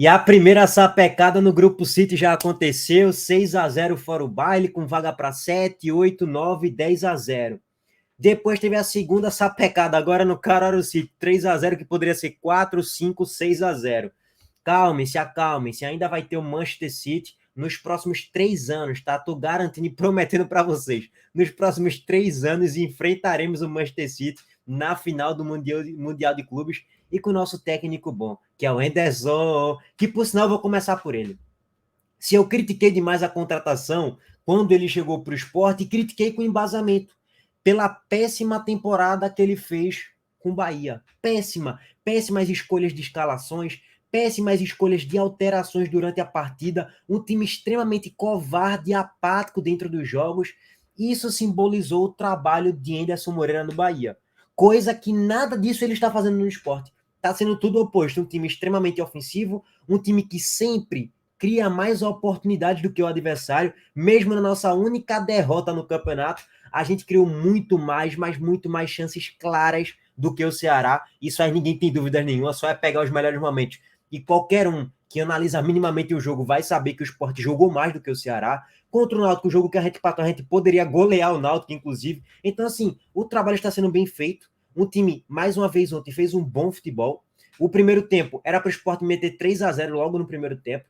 E a primeira sapecada no Grupo City já aconteceu, 6-0 fora o baile, com vaga para 7, 8, 9, 10-0. Depois teve a segunda sapecada, agora no Caruaru City, 3-0, que poderia ser 4, 5, 6-0. Calmem-se, acalmem-se, ainda vai ter o Manchester City nos próximos 3 anos, tá? Tô garantindo e prometendo para vocês. Nos próximos 3 anos enfrentaremos o Manchester City na final do Mundial de Clubes e com o nosso técnico bom, que é o Henderson, que por sinal eu vou começar por ele. Se eu critiquei demais a contratação quando ele chegou para o Sport, critiquei com embasamento pela péssima temporada que ele fez com o Bahia. Péssimas escolhas de escalações, péssimas escolhas de alterações durante a partida, um time extremamente covarde e apático dentro dos jogos. Isso simbolizou o trabalho de Anderson Moreira no Bahia. Coisa que nada disso ele está fazendo no Sport. Está sendo tudo o oposto, um time extremamente ofensivo, um time que sempre cria mais oportunidades do que o adversário, mesmo na nossa única derrota no campeonato, a gente criou muito mais, mas muito mais chances claras do que o Ceará. Isso aí ninguém tem dúvida nenhuma, só é pegar os melhores momentos. E qualquer um que analisa minimamente o jogo vai saber que o Sport jogou mais do que o Ceará. Contra o Náutico, o jogo que a gente empatou, a gente poderia golear o Náutico, inclusive. Então, assim, o trabalho está sendo bem feito. O time, mais uma vez ontem, fez um bom futebol. O primeiro tempo era para o Sport meter 3-0 logo no primeiro tempo.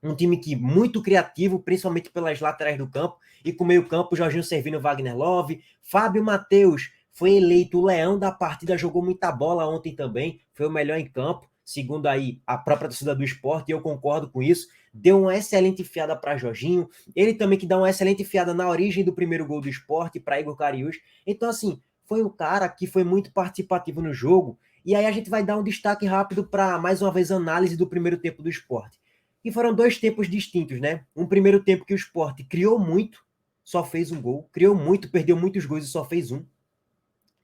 Um time que muito criativo, principalmente pelas laterais do campo, e com o meio campo, Jorginho servindo Wagner Love, Fábio Matheus foi eleito o leão da partida, jogou muita bola ontem também, foi o melhor em campo, segundo aí a própria torcida do Sport, e eu concordo com isso, deu uma excelente enfiada para Jorginho, ele também que dá uma excelente enfiada na origem do primeiro gol do Sport, para Igor Cariús, então assim, foi um cara que foi muito participativo no jogo, e aí a gente vai dar um destaque rápido para, mais uma vez, análise do primeiro tempo do Sport. E foram 2 tempos distintos, né? Um primeiro tempo que o Sport criou muito, só fez um gol, criou muito, perdeu muitos gols e só fez um.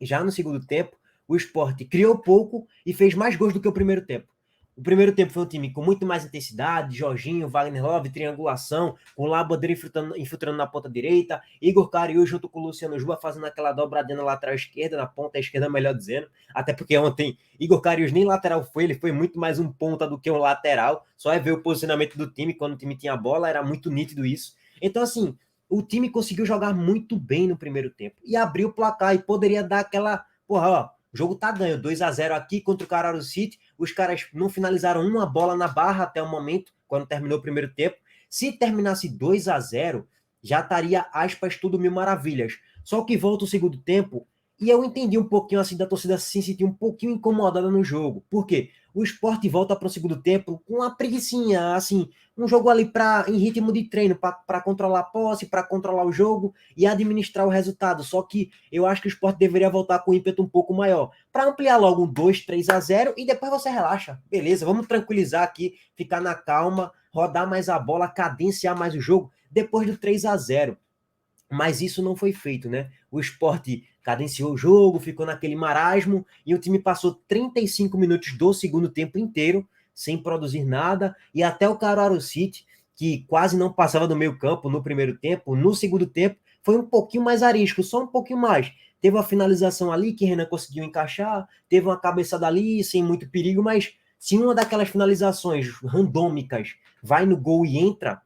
Já no segundo tempo, o Sport criou pouco e fez mais gols do que o primeiro tempo. O primeiro tempo foi um time com muito mais intensidade, Jorginho, Wagner Love, triangulação, com o Labadeira infiltrando na ponta direita, Igor Cariú junto com o Luciano Juba fazendo aquela dobradinha na lateral esquerda, na ponta esquerda, melhor dizendo, até porque ontem Igor Cariú nem lateral foi, ele foi muito mais um ponta do que um lateral, só é ver o posicionamento do time, quando o time tinha a bola, era muito nítido isso. Então, assim, o time conseguiu jogar muito bem no primeiro tempo, e abriu o placar, e poderia dar aquela, porra, ó, o jogo tá ganho, 2-0 aqui contra o Caruaru City, os caras não finalizaram uma bola na barra até o momento, quando terminou o primeiro tempo. Se terminasse 2-0, já estaria, aspas, tudo mil maravilhas. Só que volta o segundo tempo, e eu entendi um pouquinho assim da torcida se sentir um pouquinho incomodada no jogo. Por quê? O Sport volta para o segundo tempo com uma preguicinha, assim, um jogo ali em ritmo de treino, para controlar a posse, para controlar o jogo e administrar o resultado. Só que eu acho que o Sport deveria voltar com ímpeto um pouco maior, para ampliar logo um 2-3-0 e depois você relaxa. Beleza, vamos tranquilizar aqui, ficar na calma, rodar mais a bola, cadenciar mais o jogo depois do 3-0. Mas isso não foi feito, né? O Sport cadenciou o jogo, ficou naquele marasmo e o time passou 35 minutos do segundo tempo inteiro sem produzir nada e até o Caruaru City, que quase não passava do meio campo no primeiro tempo, no segundo tempo foi um pouquinho mais arisco, só um pouquinho mais. Teve uma finalização ali que Renan conseguiu encaixar, teve uma cabeçada ali sem muito perigo, mas se uma daquelas finalizações randômicas vai no gol e entra,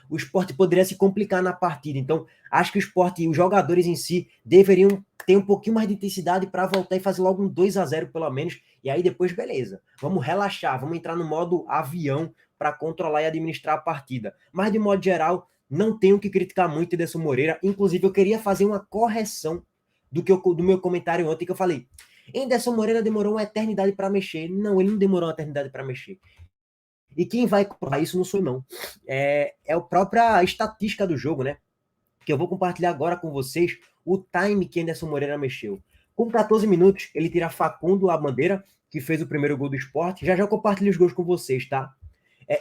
o Sport poderia se complicar na partida. Então, acho que o Sport e os jogadores em si deveriam ter um pouquinho mais de intensidade para voltar e fazer logo um 2-0 pelo menos. E aí depois, beleza. Vamos relaxar, vamos entrar no modo avião para controlar e administrar a partida. Mas, de modo geral, não tenho que criticar muito Ederson Moreira. Inclusive, eu queria fazer uma correção do meu comentário ontem, que eu falei. Ederson Moreira demorou uma eternidade para mexer. Não, ele não demorou uma eternidade para mexer. E quem vai comprovar isso não sou não. É a própria estatística do jogo, né? Que eu vou compartilhar agora com vocês o time que Anderson Moreira mexeu. Com 14 minutos, ele tira Facundo a bandeira, que fez o primeiro gol do Sport. Já já compartilho os gols com vocês, tá?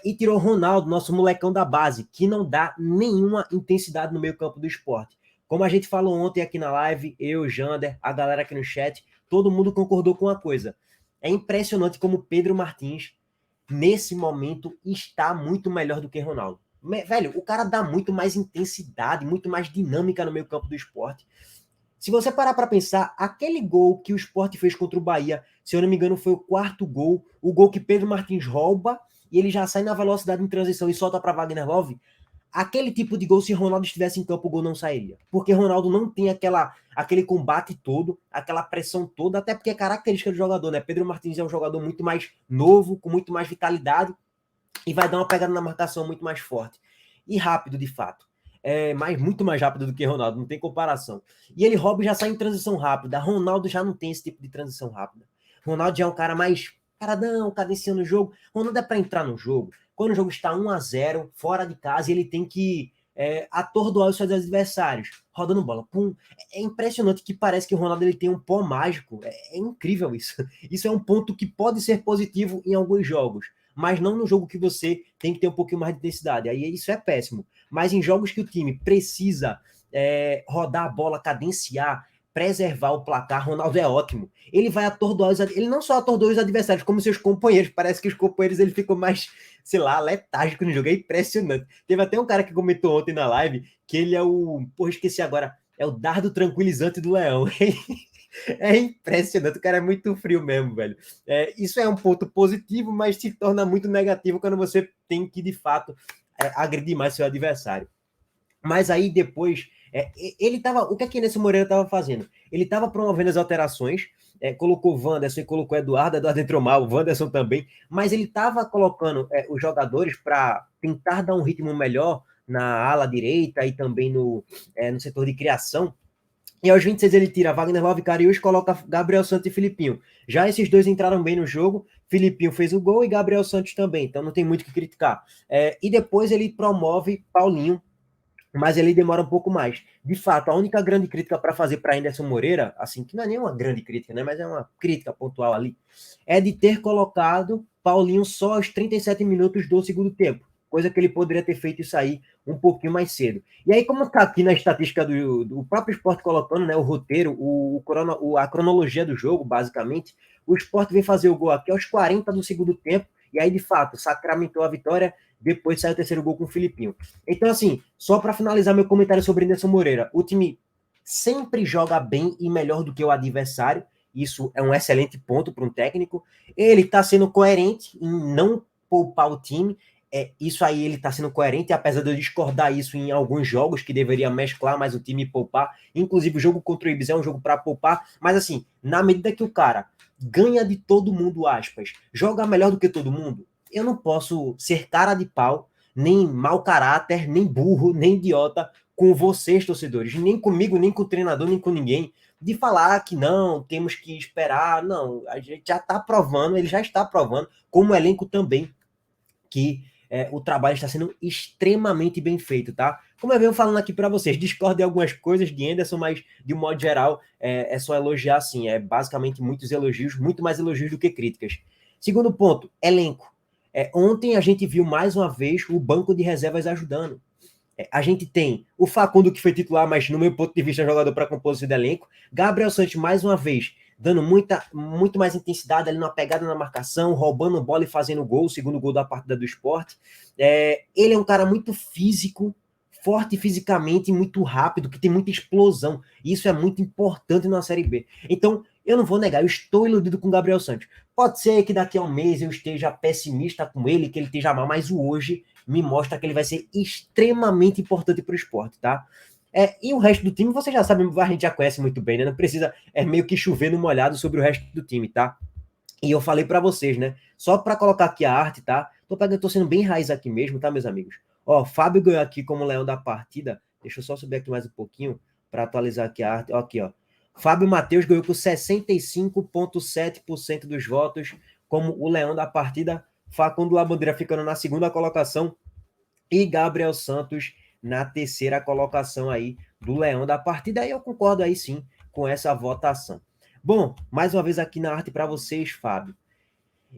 E tirou Ronaldo, nosso molecão da base, que não dá nenhuma intensidade no meio campo do Sport. Como a gente falou ontem aqui na live, eu, Jander, a galera aqui no chat, todo mundo concordou com uma coisa. É impressionante como Pedro Martins nesse momento está muito melhor do que Ronaldo. Velho, o cara dá muito mais intensidade, muito mais dinâmica no meio campo do Sport. Se você parar para pensar, aquele gol que o Sport fez contra o Bahia, se eu não me engano, foi o quarto gol, o gol que Pedro Martins rouba e ele já sai na velocidade em transição e solta para Wagner Love. Aquele tipo de gol, se Ronaldo estivesse em campo, o gol não sairia. Porque Ronaldo não tem aquele combate todo, aquela pressão toda, até porque é característica do jogador, né? Pedro Martins é um jogador muito mais novo, com muito mais vitalidade, e vai dar uma pegada na marcação muito mais forte. E rápido, de fato. Muito mais rápido do que Ronaldo, não tem comparação. E ele rouba e já sai em transição rápida. Ronaldo já não tem esse tipo de transição rápida. Ronaldo já é um cara mais paradão, cadenciando o jogo. Ronaldo é para entrar no jogo. Quando o jogo está 1-0, fora de casa, ele tem que atordoar os seus adversários, rodando bola. Pum. É impressionante que parece que o Ronaldo ele tem um pó mágico. É incrível isso. Isso é um ponto que pode ser positivo em alguns jogos, mas não no jogo que você tem que ter um pouquinho mais de intensidade. Aí isso é péssimo. Mas em jogos que o time precisa rodar a bola, cadenciar, preservar o placar, Ronaldo é ótimo. Ele vai atordoar ele não só atordoa os adversários, como seus companheiros. Parece que os companheiros ele ficam mais, sei lá, letárgicos no jogo. É impressionante. Teve até um cara que comentou ontem na live que ele é o. Porra, esqueci agora. É o dardo tranquilizante do Leão. É impressionante, o cara é muito frio mesmo, velho. Isso é um ponto positivo, mas se torna muito negativo quando você tem que, de fato, agredir mais seu adversário. Mas aí depois, ele tava. O que é que Anderson Moreira estava fazendo? Ele estava promovendo as alterações, colocou Wanderson e colocou Eduardo entrou mal, o Wanderson também, mas ele estava colocando os jogadores para tentar dar um ritmo melhor na ala direita e também no setor de criação. E aos 26 ele tira Wagner Love, Cariús, coloca Gabriel Santos e Filipinho. Já esses dois entraram bem no jogo. Filipinho fez o gol e Gabriel Santos também, então não tem muito o que criticar. E depois ele promove Paulinho, mas ele demora um pouco mais. De fato, a única grande crítica para fazer para Anderson Moreira, assim, que não é nenhuma grande crítica, né, mas é uma crítica pontual ali, é de ter colocado Paulinho só aos 37 minutos do segundo tempo, coisa que ele poderia ter feito isso aí um pouquinho mais cedo. E aí, como está aqui na estatística do próprio Sport colocando, né, o roteiro, a cronologia do jogo, basicamente, o Sport vem fazer o gol aqui aos 40 do segundo tempo, e aí, de fato, sacramentou a vitória, depois saiu o terceiro gol com o Filipinho. Então, assim, só para finalizar meu comentário sobre Anderson Moreira, o time sempre joga bem e melhor do que o adversário, isso é um excelente ponto para um técnico. Ele está sendo coerente em não poupar o time, isso aí ele está sendo coerente, apesar de eu discordar isso em alguns jogos, que deveria mesclar mais o time e poupar. Inclusive, o jogo contra o Ibis é um jogo para poupar, mas assim, na medida que o cara ganha de todo mundo, aspas, joga melhor do que todo mundo, eu não posso ser cara de pau, nem mau caráter, nem burro, nem idiota com vocês, torcedores, nem comigo, nem com o treinador, nem com ninguém, de falar que não, temos que esperar. Não, a gente já está provando, ele já está provando, como elenco também, que o trabalho está sendo extremamente bem feito, tá? Como eu venho falando aqui para vocês, discordo de algumas coisas de Anderson, mas de um modo geral é só elogiar, sim. É basicamente muitos elogios, muito mais elogios do que críticas. Segundo ponto, elenco. Ontem a gente viu mais uma vez o banco de reservas ajudando. A gente tem o Facundo, que foi titular, mas no meu ponto de vista é jogador para compor esse elenco. Gabriel Santos, mais uma vez, dando muito mais intensidade ali na pegada na marcação, roubando bola e fazendo gol, o segundo gol da partida do Sport. Ele é um cara muito físico, forte fisicamente, muito rápido, que tem muita explosão. Isso é muito importante na Série B. Então, eu não vou negar, eu estou iludido com o Gabriel Santos. Pode ser que daqui a um mês eu esteja pessimista com ele, que ele esteja mal, mas o hoje me mostra que ele vai ser extremamente importante para o esporte, tá? E o resto do time, você já sabe, a gente já conhece muito bem, né? Não precisa, meio que chover no molhado sobre o resto do time, tá? E eu falei para vocês, né? Só para colocar aqui a arte, tá? Tô sendo bem raiz aqui mesmo, tá, meus amigos? Ó, Fábio ganhou aqui como leão da partida. Deixa eu só subir aqui mais um pouquinho para atualizar aqui a arte. Ó, aqui, ó. Fábio Matheus ganhou com 65,7% dos votos como o leão da partida. Facundo Labandeira ficando na segunda colocação e Gabriel Santos na terceira colocação aí do leão da partida. Aí eu concordo aí sim com essa votação. Bom, mais uma vez aqui na arte para vocês, Fábio.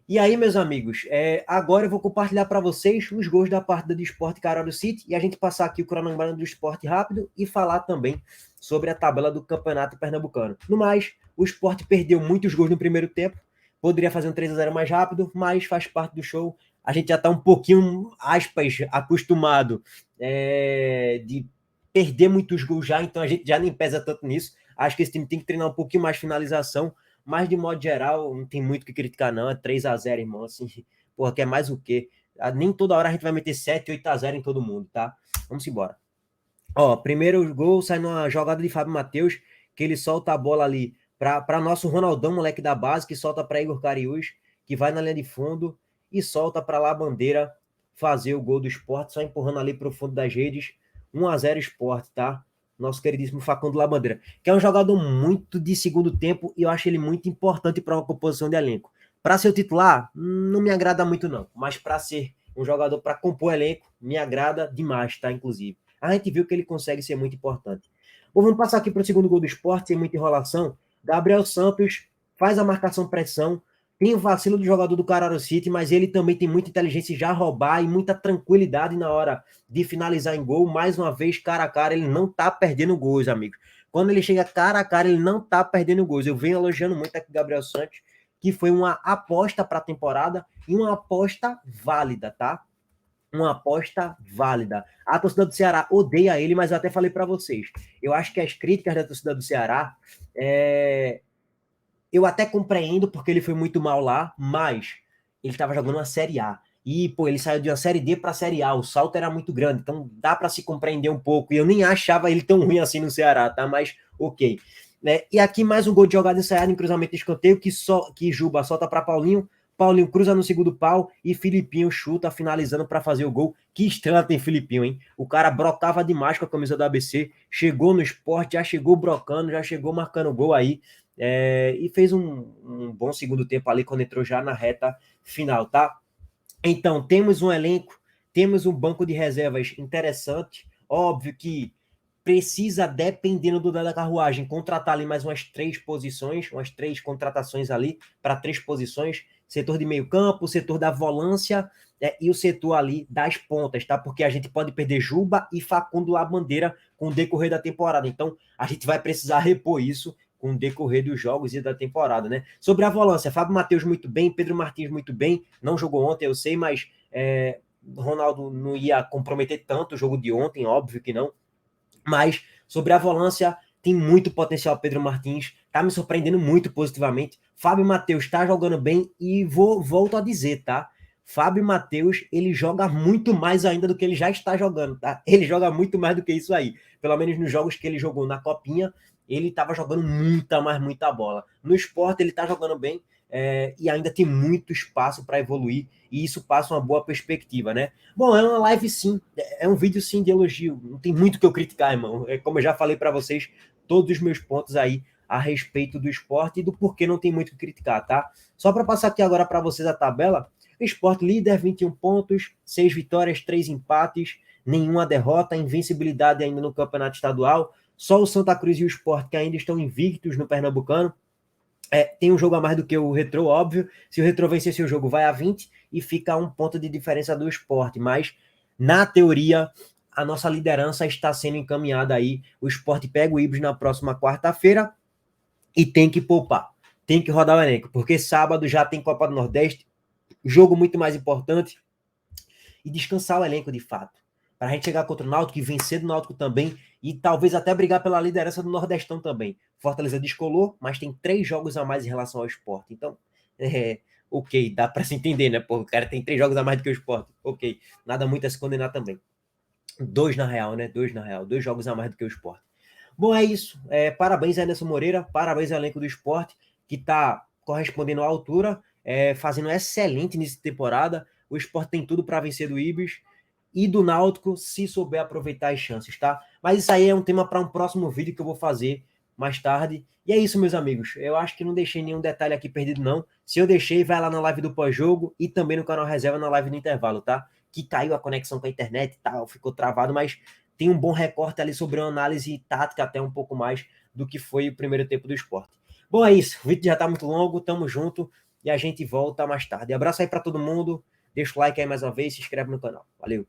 E aí, meus amigos, agora eu vou compartilhar para vocês os gols da partida do Sport Carolina City e a gente passar aqui o cronograma do Sport rápido e falar também sobre a tabela do Campeonato Pernambucano. No mais, o Sport perdeu muitos gols no primeiro tempo, poderia fazer um 3-0 mais rápido, mas faz parte do show. A gente já está um pouquinho, aspas, acostumado de perder muitos gols já, então a gente já nem pesa tanto nisso. Acho que esse time tem que treinar um pouquinho mais finalização, mas de modo geral, não tem muito o que criticar, não. É 3-0, irmão. Assim, porra, quer mais o quê? Nem toda hora a gente vai meter 7, 8-0 em todo mundo, tá? Vamos embora. Ó, primeiro gol sai numa jogada de Fábio Matheus, que ele solta a bola ali para nosso Ronaldão, moleque da base, que solta para Igor Cariús, que vai na linha de fundo e solta para lá a Bandeira fazer o gol do Sport, só empurrando ali para o fundo das redes. 1-0 Sport, tá? Nosso queridíssimo Facundo Labandeira, que é um jogador muito de segundo tempo e eu acho ele muito importante para uma composição de elenco. Para ser o titular, não me agrada muito não, mas para ser um jogador para compor elenco, me agrada demais, tá? Inclusive. A gente viu que ele consegue ser muito importante. Bom, vamos passar aqui para o segundo gol do Sport, sem muita enrolação. Gabriel Santos faz a marcação-pressão, tem o vacilo do jogador do Carolina City, mas ele também tem muita inteligência de já roubar e muita tranquilidade na hora de finalizar em gol. Mais uma vez, cara a cara, ele não tá perdendo gols, amigos. Quando ele chega cara a cara, ele não tá perdendo gols. Eu venho elogiando muito aqui o Gabriel Santos, que foi uma aposta para a temporada e uma aposta válida, tá? Uma aposta válida. A torcida do Ceará odeia ele, mas eu até falei para vocês. Eu acho que as críticas da torcida do Ceará, eu até compreendo porque ele foi muito mal lá, mas ele estava jogando uma Série A. E, pô, ele saiu de uma Série D para a Série A. O salto era muito grande, então dá para se compreender um pouco. E eu nem achava ele tão ruim assim no Ceará, tá? Mas, ok. E aqui mais um gol de jogada ensaiada em cruzamento de escanteio que Juba solta para Paulinho. Paulinho cruza no segundo pau e Filipinho chuta, finalizando para fazer o gol. Que estrela tem Filipinho, hein? O cara brocava demais com a camisa do ABC, chegou no Sport, já chegou brocando, já chegou marcando gol aí. E fez um bom segundo tempo ali quando entrou já na reta final, tá? Então, temos um elenco, temos um banco de reservas interessante. Óbvio que precisa, dependendo do da carruagem, contratar ali mais umas 3 posições, umas 3 contratações ali para 3 posições, setor de meio campo, setor da volância e o setor ali das pontas, tá? Porque a gente pode perder Juba e Facundo Labandeira com o decorrer da temporada. Então, a gente vai precisar repor isso com o decorrer dos jogos e da temporada, né? Sobre a volância, Fábio Matheus muito bem, Pedro Martins muito bem, não jogou ontem, eu sei, mas Ronaldo não ia comprometer tanto o jogo de ontem, óbvio que não. Mas sobre a volância, tem muito potencial Pedro Martins, tá me surpreendendo muito positivamente. Fábio Matheus tá jogando bem e volto a dizer, tá? Fábio Matheus, ele joga muito mais ainda do que ele já está jogando, tá? Ele joga muito mais do que isso aí. Pelo menos nos jogos que ele jogou na Copinha, ele estava jogando muita bola. No Sport, ele tá jogando bem e ainda tem muito espaço para evoluir e isso passa uma boa perspectiva, né? Bom, é uma live sim, é um vídeo sim de elogio, não tem muito que eu criticar, irmão. Como eu já falei para vocês, todos os meus pontos aí a respeito do Sport e do porquê não tem muito que criticar, tá? Só para passar aqui agora para vocês a tabela, Sport líder, 21 pontos, 6 vitórias, 3 empates, nenhuma derrota, invencibilidade ainda no campeonato estadual, só o Santa Cruz e o Sport que ainda estão invictos no Pernambucano. Tem um jogo a mais do que o Retrô, óbvio. Se o Retrô vencer seu jogo, vai a 20 e fica a 1 ponto de diferença do Sport. Mas, na teoria, a nossa liderança está sendo encaminhada aí. O Sport pega o Ibis na próxima quarta-feira e tem que poupar. Tem que rodar o elenco, porque sábado já tem Copa do Nordeste, jogo muito mais importante, e descansar o elenco de fato. Para a gente chegar contra o Náutico e vencer do Náutico também, e talvez até brigar pela liderança do Nordestão também. Fortaleza descolou, mas tem 3 jogos a mais em relação ao Sport. Então, ok, dá para se entender, né? Pô, o cara tem 3 jogos a mais do que o Sport. Ok, nada muito a se condenar também. 2 na real, né? 2 na real, 2 jogos a mais do que o Sport. Bom, é isso. Parabéns a Anderson Moreira, parabéns ao elenco do Sport, que está correspondendo à altura, fazendo excelente nessa temporada. O Sport tem tudo para vencer do Ibis e do Náutico, se souber aproveitar as chances, tá? Mas isso aí é um tema para um próximo vídeo que eu vou fazer mais tarde. E é isso, meus amigos. Eu acho que não deixei nenhum detalhe aqui perdido, não. Se eu deixei, vai lá na live do pós-jogo e também no canal Reserva na live do intervalo, tá? Que caiu a conexão com a internet e tal, ficou travado, mas tem um bom recorte ali sobre uma análise tática até um pouco mais do que foi o primeiro tempo do Sport. Bom, é isso. O vídeo já tá muito longo, tamo junto e a gente volta mais tarde. Abraço aí para todo mundo. Deixa o like aí mais uma vez, se inscreve no canal. Valeu!